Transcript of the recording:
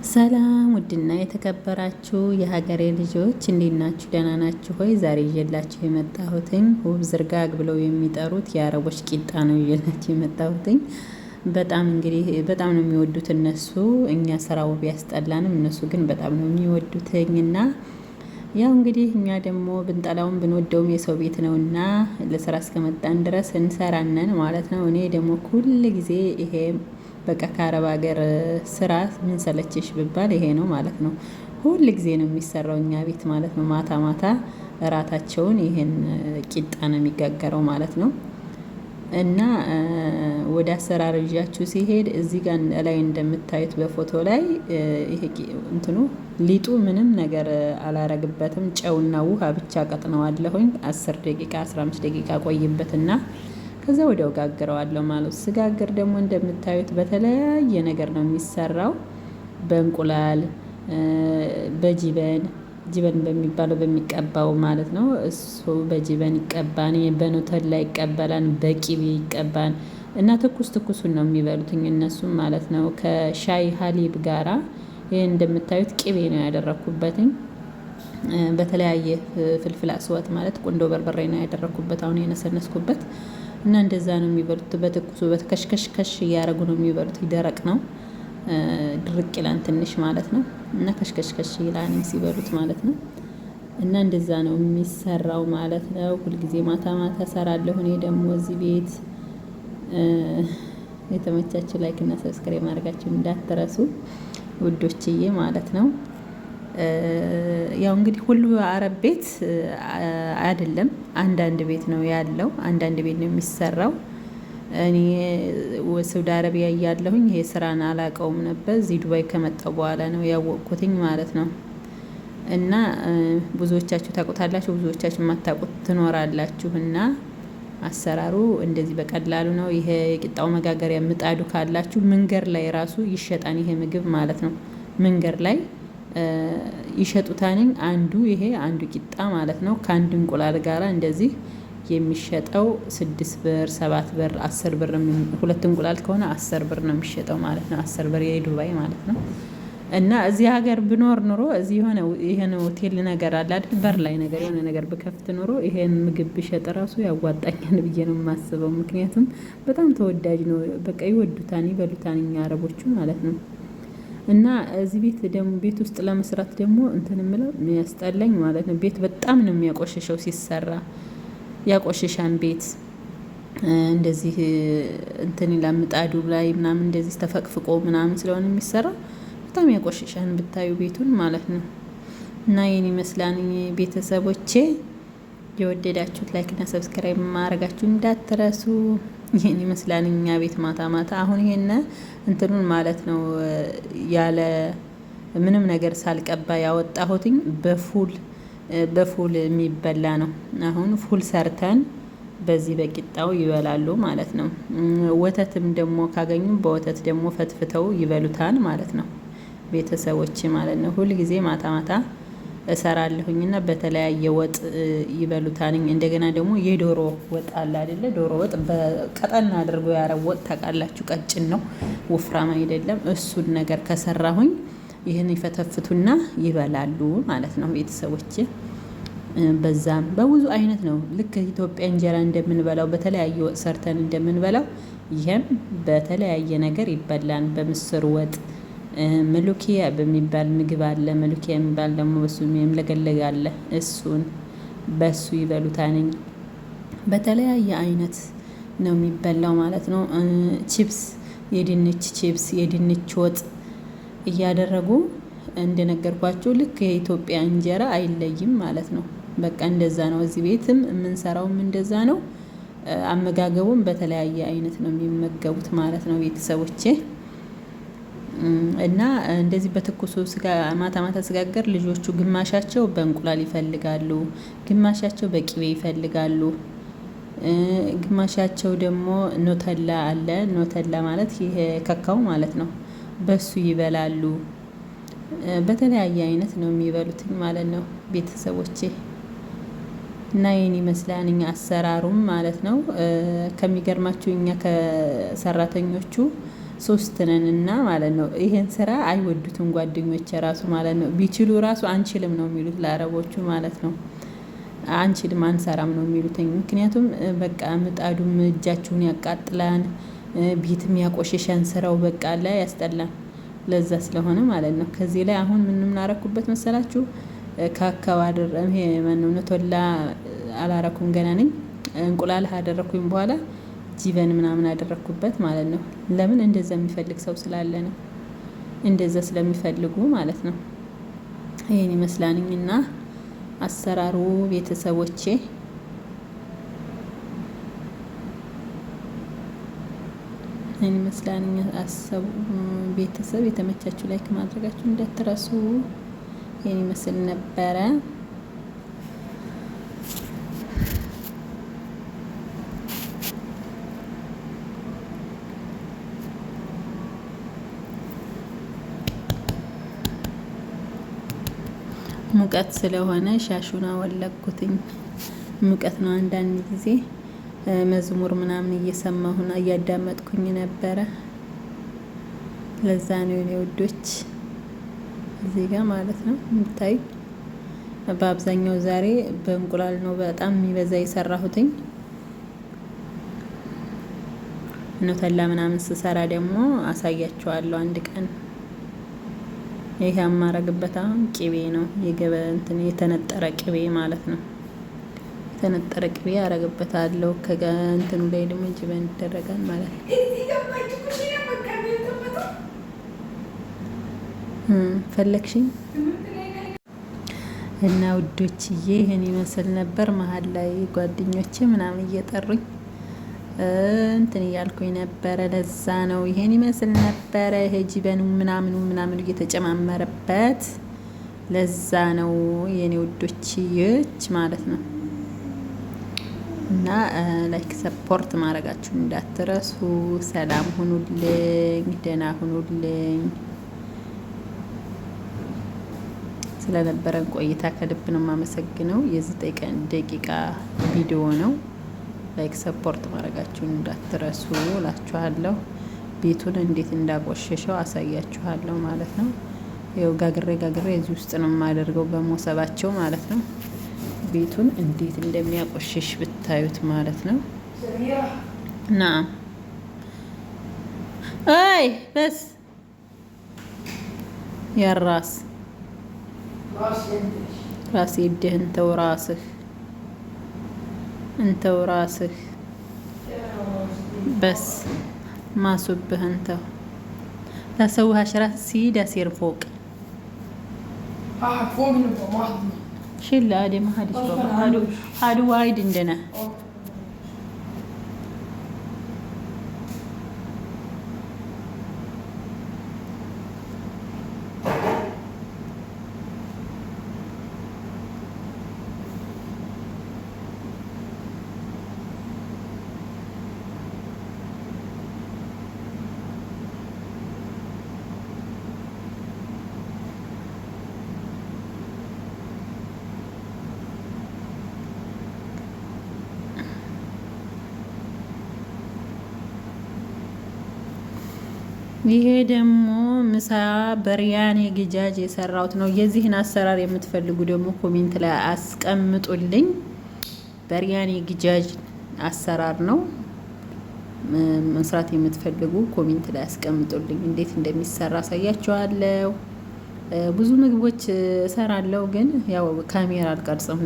ሰላም ውድና የተከበራችሁ የሀገሬ ልጆች እንዴት ናችሁ? ደህና ናችሁ ሆይ? ዛሬ ይዤላችሁ የመጣሁትኝ ውብ ዝርጋግ ብለው የሚጠሩት የአረቦች ቂጣ ነው ይዤላችሁ የመጣሁትኝ። በጣም እንግዲህ በጣም ነው የሚወዱት እነሱ። እኛ ስራው ቢያስጠላንም እነሱ ግን በጣም ነው የሚወዱትኝ እና ያው እንግዲህ እኛ ደግሞ ብንጠላውም ብንወደውም የሰው ቤት ነውና ለስራ እስከመጣን ድረስ እንሰራነን ማለት ነው። እኔ ደግሞ ሁል ጊዜ ይሄ በቃ ከአረብ ሀገር ስራ ምን ሰለችሽ ብባል ይሄ ነው ማለት ነው። ሁል ጊዜ ነው የሚሰራው እኛ ቤት ማለት ነው። ማታ ማታ እራታቸውን ይሄን ቂጣ ነው የሚጋገረው ማለት ነው። እና ወደ አሰራር ይዣችሁ ሲሄድ እዚህ ጋር ላይ እንደምታዩት በፎቶ ላይ ይሄ እንትኑ ሊጡ ምንም ነገር አላረግበትም። ጨውና ውሃ ብቻ ቀጥነዋለሁኝ 10 ደቂቃ 15 ደቂቃ ቆይበትና ከዛ ወዲያው ጋግረዋለሁ ማለት። ስጋግር ደግሞ እንደምታዩት በተለያየ ነገር ነው የሚሰራው። በእንቁላል፣ ጅበን በሚባለው በሚቀባው ማለት ነው። እሱ በጅበን ይቀባን፣ በኖተላ ይቀበላን፣ በቂቤ ይቀባን እና ትኩሱን ነው የሚበሉትኝ እነሱም ማለት ነው። ከሻይ ሀሊብ ጋራ ይሄ እንደምታዩት ቅቤ ነው ያደረኩበትኝ። በተለያየ ፍልፍል አስዋት ማለት ቁንዶ በርበሬ ነው ያደረኩበት አሁን የነሰነስኩበት እና እንደዛ ነው የሚበሉት። በትኩሱ በከሽከሽ እያደረጉ ነው የሚበሉት። ደረቅ ነው ድርቅ ይላል ትንሽ ማለት ነው። እና ከሽከሽ ይላል ሲበሉት ማለት ነው። እና እንደዛ ነው የሚሰራው ማለት ነው። ሁልጊዜ ማታ ማታ እሰራለሁ እኔ ደግሞ እዚህ ቤት። የተመቻችሁ ላይክ እና ሰብስክራይብ ማድረጋችሁን እንዳትረሱ ውዶችዬ ማለት ነው። ያው እንግዲህ ሁሉ አረብ ቤት አይደለም፣ አንዳንድ ቤት ነው ያለው። አንዳንድ ቤት ነው የሚሰራው። እኔ ሳውዲ አረቢያ እያለሁኝ ይሄ ስራን አላውቀውም ነበር። እዚህ ዱባይ ከመጣሁ በኋላ ነው ያወቅኩትኝ ማለት ነው። እና ብዙዎቻችሁ ታውቁታላችሁ፣ ብዙዎቻችሁ የማታውቁት ትኖራላችሁ። እና አሰራሩ እንደዚህ በቀላሉ ነው። ይሄ የቂጣው መጋገሪያ ምጣዱ ካላችሁ መንገድ ላይ ራሱ ይሸጣን ይሄ ምግብ ማለት ነው። መንገድ ላይ ይሸጡታንኝ። ይሄ አንዱ ቂጣ ማለት ነው ከአንድ እንቁላል ጋራ እንደዚህ የሚሸጠው 6 ብር 7 ብር 10 ብር። ሁለት እንቁላል ከሆነ 10 ብር ነው የሚሸጠው ማለት ነው። 10 ብር የዱባይ ማለት ነው። እና እዚህ ሀገር ብኖር ኑሮ እዚህ የሆነ ሆቴል ነገር አለ አይደል፣ በር ላይ ነገር የሆነ ነገር ብከፍት ኑሮ ይሄን ምግብ ብሸጥ ራሱ ያዋጣኛል ብዬ ነው የማስበው። ምክንያቱም በጣም ተወዳጅ ነው። በቃ ይወዱታን ይበሉታን እኛ አረቦቹ ማለት ነው። እና እዚህ ቤት ደግሞ ቤት ውስጥ ለመስራት ደግሞ እንትን ምለው የሚያስጠላኝ ማለት ነው። ቤት በጣም ነው የሚያቆሽሸው ሲሰራ፣ ያቆሽሻን ቤት እንደዚህ እንትን ይላል። ምጣዱ ላይ ምናምን እንደዚህ ተፈቅፍቆ ምናምን ስለሆነ የሚሰራ በጣም ያቆሽሻን ብታዩ ቤቱን ማለት ነው። እና ይሄን ይመስላል ቤተሰቦቼ። የወደዳችሁት ላይክ እና ሰብስክራይብ ማድረጋችሁ እንዳትረሱ። ይሄን ይመስላል እኛ ቤት ማታ ማታ። አሁን ይሄን እንትኑን ማለት ነው ያለ ምንም ነገር ሳልቀባ ያወጣሁትኝ በፉል የሚበላ ነው። አሁን ፉል ሰርተን በዚህ በቂጣው ይበላሉ ማለት ነው። ወተትም ደግሞ ካገኙ በወተት ደግሞ ፈትፍተው ይበሉታል ማለት ነው ቤተሰቦች ማለት ነው። ሁል ጊዜ ማታ ማታ እሰራለሁኝና በተለያየ ወጥ ይበሉታልኝ። እንደገና ደግሞ የዶሮ ወጥ አለ አይደለ? ዶሮ ወጥ በቀጠን አድርጎ ያረብ ወጥ ታውቃላችሁ፣ ቀጭን ነው ወፍራም አይደለም። እሱን ነገር ከሰራሁኝ ይህን ይፈተፍቱና ይበላሉ ማለት ነው ቤተሰቦች። በዛም በብዙ አይነት ነው ልክ ኢትዮጵያ እንጀራ እንደምንበላው በተለያየ ወጥ ሰርተን እንደምንበላው ይሄም በተለያየ ነገር ይበላል። በምስር ወጥ መሉኪያ በሚባል ምግብ አለ። መሉኪያ የሚባል ደግሞ በሱ የሚለገለግ አለ። እሱን በሱ ይበሉታልኝ። በተለያየ አይነት ነው የሚበላው ማለት ነው። ቺፕስ፣ የድንች ቺፕስ፣ የድንች ወጥ እያደረጉ እንደነገርኳችሁ ልክ የኢትዮጵያ እንጀራ አይለይም ማለት ነው። በቃ እንደዛ ነው። እዚህ ቤትም የምንሰራውም እንደዛ ነው። አመጋገቡም በተለያየ አይነት ነው የሚመገቡት ማለት ነው ቤተሰቦቼ። እና እንደዚህ በትኩሱ ማታ ማታ ስጋገር ልጆቹ ግማሻቸው በእንቁላል ይፈልጋሉ፣ ግማሻቸው በቂቤ ይፈልጋሉ፣ ግማሻቸው ደግሞ ኖተላ አለ። ኖተላ ማለት ይሄ ከካው ማለት ነው። በሱ ይበላሉ። በተለያየ አይነት ነው የሚበሉት ማለት ነው ቤተሰቦቼ። እና ይሄን ይመስላል እኛ አሰራሩም ማለት ነው። ከሚገርማችሁ እኛ ከሰራተኞቹ ሶስት ነን እና ማለት ነው። ይሄን ስራ አይወዱትም ጓደኞቼ ራሱ ማለት ነው። ቢችሉ ራሱ አንችልም ነው የሚሉት ለአረቦቹ ማለት ነው። አንችልም አንሰራም ነው የሚሉትኝ። ምክንያቱም በቃ ምጣዱም እጃችሁን ያቃጥላን፣ ቤትም ያቆሸሸን ስራው በቃ ላይ ያስጠላን። ለዛ ስለሆነ ማለት ነው። ከዚህ ላይ አሁን ምን ምናረኩበት መሰላችሁ? ከአካባቢ ይሄ ማነው ነቶላ አላረኩም ገና ነኝ። እንቁላል አደረኩኝ በኋላ ጂበን ምናምን አደረኩበት ማለት ነው። ለምን እንደዛ የሚፈልግ ሰው ስላለ ነው። እንደዛ ስለሚፈልጉ ማለት ነው። ይሄን ይመስላልኝና አሰራሩ ቤተሰቦቼ ይሄን ይመስላልኝ። አሰቡ ቤተሰብ የተመቻችሁ ላይክ ማድረጋችሁ እንዳትረሱ። ይሄን ይመስል ነበረ። ሙቀት ስለሆነ ሻሹን አወለኩትኝ። ሙቀት ነው። አንዳንድ ጊዜ መዝሙር ምናምን እየሰማሁና እያዳመጥኩኝ ነበረ። ለዛ ነው የኔ ውዶች እዚህ ጋር ማለት ነው የምታይ። በአብዛኛው ዛሬ በእንቁላል ነው በጣም የሚበዛ የሰራሁትኝ። ኑተላ ምናምን ስሰራ ደግሞ አሳያችኋለሁ አንድ ቀን። ይሄ አማረግበት አሁን ቅቤ ነው እንትን የተነጠረ ቅቤ ማለት ነው። የተነጠረ ቅቤ ያረግበታለሁ። ከእንትኑ ላይ ደግሞ ጅበን ይደረጋል ማለት ነው። ፈለግሽኝ እና ውዶችዬ ይሄን ይመስል ነበር። መሀል ላይ ጓደኞቼ ምናምን እየጠሩኝ እንትን እያልኩኝ ነበረ። ለዛ ነው ይሄን ይመስል ነበረ። ይሄ ጂበኑ ምናምኑ እየተጨማመረበት ለዛ ነው የኔ ውዶችዬች ማለት ነው። እና ላይክ ሰፖርት ማድረጋችሁ እንዳትረሱ። ሰላም ሁኑልኝ፣ ደህና ሁኑልኝ። ስለነበረን ቆይታ ከልብ ነው የማመሰግነው። የ9 ደቂቃ ቪዲዮ ነው። ላይክ ሰፖርት ማድረጋችሁን እንዳትረሱ እላችኋለሁ። ቤቱን እንዴት እንዳቆሸሸው አሳያችኋለሁ ማለት ነው። ይኸው ጋግሬ እዚህ ውስጥ ነው የማደርገው በሞሰባቸው ማለት ነው። ቤቱን እንዴት እንደሚያቆሽሽ ብታዩት ማለት ነው። ና አይ በስ ያራስ ራስ ይድህ انتو راسك بس ما صبه انتو لا سويها شرات سيدة سير فوق فوق نبغى ما حد شيل هادي ما حد يشوفه. هادو وايد عندنا. ይሄ ደግሞ ምሳ በሪያኔ ግጃጅ የሰራሁት ነው። የዚህን አሰራር የምትፈልጉ ደግሞ ኮሜንት ላይ አስቀምጡልኝ። በሪያኔ ግጃጅ አሰራር ነው መስራት የምትፈልጉ ኮሜንት ላይ አስቀምጡልኝ። እንዴት እንደሚሰራ አሳያችኋለሁ። ብዙ ምግቦች እሰራለሁ ግን ያው ካሜራ አልቀርጽም።